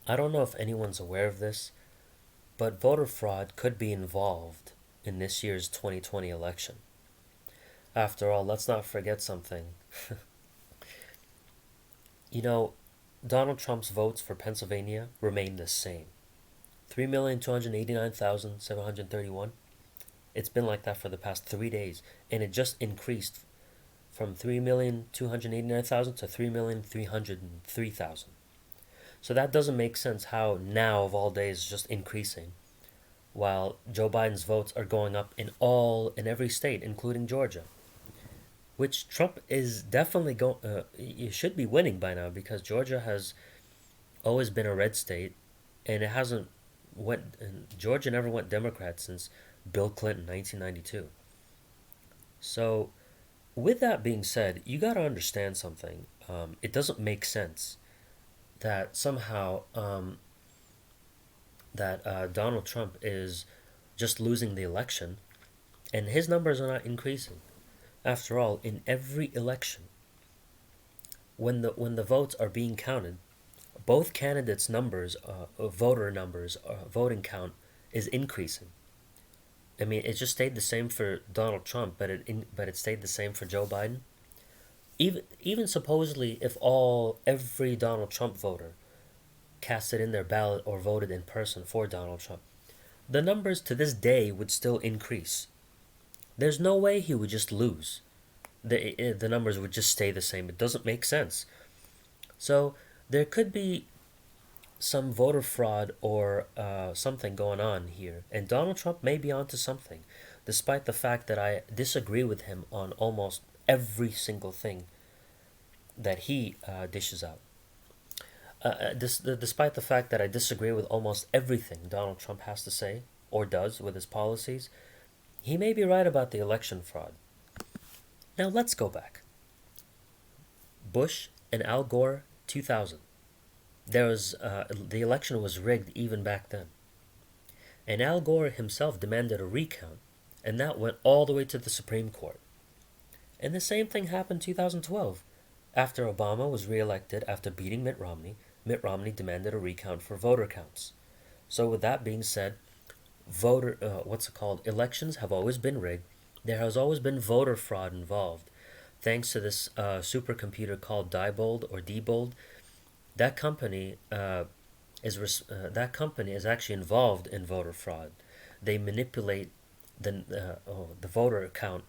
I don't know if anyone's aware of this, but voter fraud could be involved in this year's 2020 election. After all, let's not forget something. You know, Donald Trump's votes for Pennsylvania remain the same, 3,289,731. It's been like that for the past 3 days, and it just increased from 3,289,000 to 3,303,000. So that doesn't make sense how now, of all days, is just increasing, while Joe Biden's votes are going up in every state, including Georgia, which Trump is definitely going. You should be winning by now because Georgia has always been a red state, and it hasn't went. And Georgia never went Democrat since Bill Clinton, 1992. So, with that being said, you got to understand something. It doesn't make sense that somehow that Donald Trump is just losing the election, and his numbers are not increasing. After all, in every election, when the votes are being counted, both candidates' numbers, voter numbers, voting count is increasing. I mean, it just stayed the same for Donald Trump, but it stayed the same for Joe Biden. Even supposedly, if all every Donald Trump voter casted in their ballot or voted in person for Donald Trump, the numbers to this day would still increase. There's no way he would just lose. The numbers would just stay the same. It doesn't make sense. So there could be some voter fraud or something going on here, and Donald Trump may be onto something, despite the fact that I disagree with him on almost every single thing that he dishes out. Despite the fact that I disagree with almost everything Donald Trump has to say or does with his policies, he may be right about the election fraud. Now let's go back. Bush and Al Gore, 2000. The election was rigged even back then, and Al Gore himself demanded a recount, and that went all the way to the Supreme Court. And the same thing happened in 2012. After Obama was reelected after beating Mitt Romney demanded a recount for voter counts. So with that being said, what's it called? Elections have always been rigged. There has always been voter fraud involved. Thanks to this supercomputer called Diebold. That company that company is actually involved in voter fraud. They manipulate the voter account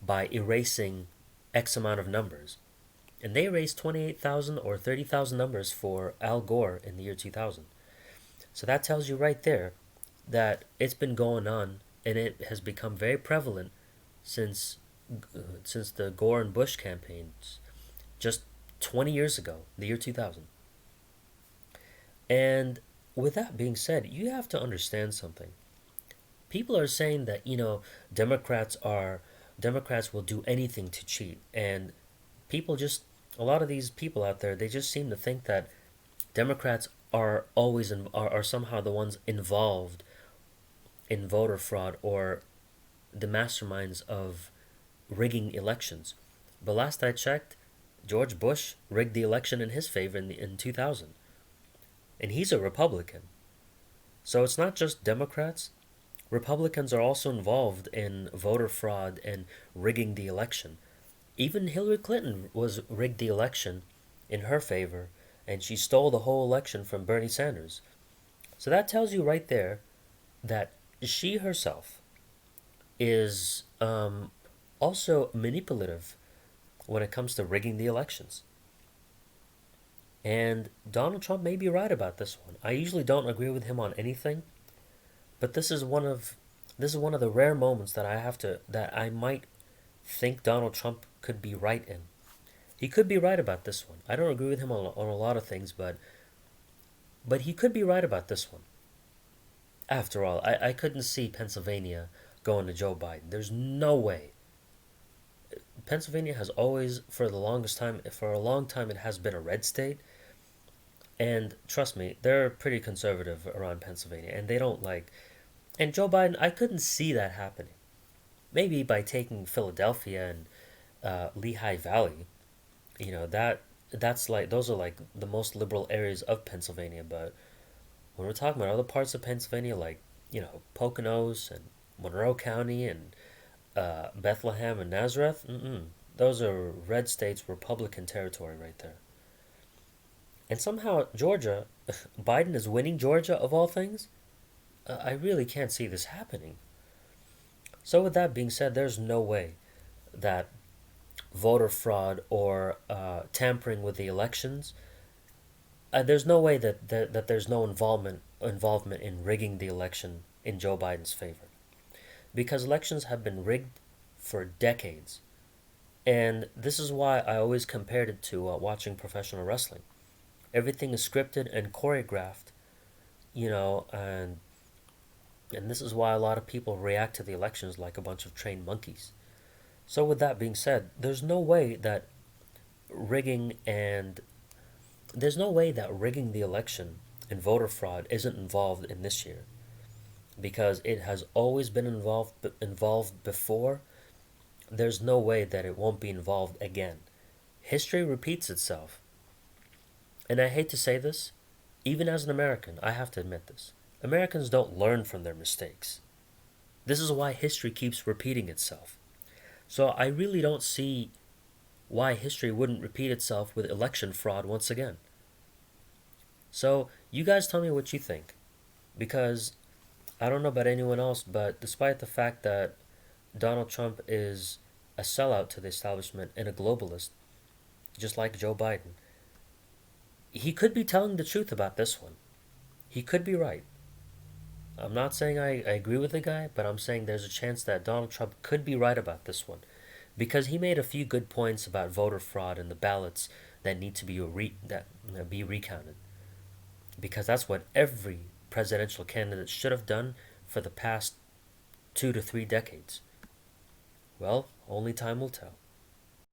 by erasing X amount of numbers. And they erased 28,000 or 30,000 numbers for Al Gore in the year 2000. So that tells you right there that it's been going on and it has become very prevalent since since the Gore and Bush campaigns just 20 years ago, the year 2000. And with that being said, you have to understand something. People are saying that, Democrats will do anything to cheat, and people just a lot of these people out there, they just seem to think that Democrats are somehow the ones involved in voter fraud or the masterminds of rigging elections. But last I checked, George Bush rigged the election in his favor in 2000, and he's a Republican. So it's not just Democrats. Republicans are also involved in voter fraud and rigging the election. Even Hillary Clinton was rigged the election in her favor, and she stole the whole election from Bernie Sanders. So that tells you right there that she herself is also manipulative when it comes to rigging the elections. And Donald Trump may be right about this one. I usually don't agree with him on anything, but this is one of the rare moments that I might think Donald Trump could be right in. He could be right about this one. I don't agree with him on a lot of things, but he could be right about this one. After all, I couldn't see Pennsylvania going to Joe Biden. There's no way. Pennsylvania has always, for a long time, it has been a red state. And trust me, they're pretty conservative around Pennsylvania, and they don't like. And Joe Biden, I couldn't see that happening. Maybe by taking Philadelphia and Lehigh Valley, that that's like those are like the most liberal areas of Pennsylvania. But when we're talking about other parts of Pennsylvania, like Poconos and Monroe County and Bethlehem and Nazareth, those are red states, Republican territory right there. And somehow Georgia, Biden is winning Georgia of all things. I really can't see this happening. So with that being said, there's no way that voter fraud or tampering with the elections. There's no way that there's no involvement in rigging the election in Joe Biden's favor, because elections have been rigged for decades, and this is why I always compared it to watching professional wrestling. Everything is scripted and choreographed, and this is why a lot of people react to the elections like a bunch of trained monkeys. So with that being said, rigging and there's no way that rigging the election and voter fraud isn't involved in this year, because it has always been involved before. There's no way that it won't be involved again. History repeats itself. And I hate to say this, even as an American, I have to admit this. Americans don't learn from their mistakes. This is why history keeps repeating itself. So I really don't see why history wouldn't repeat itself with election fraud once again. So you guys tell me what you think, because I don't know about anyone else, but despite the fact that Donald Trump is a sellout to the establishment and a globalist, just like Joe Biden, he could be telling the truth about this one. He could be right. I'm not saying I agree with the guy, but I'm saying there's a chance that Donald Trump could be right about this one, because he made a few good points about voter fraud and the ballots that need to be recounted. Because that's what every presidential candidate should have done for the past 2 to 3 decades. Well, only time will tell.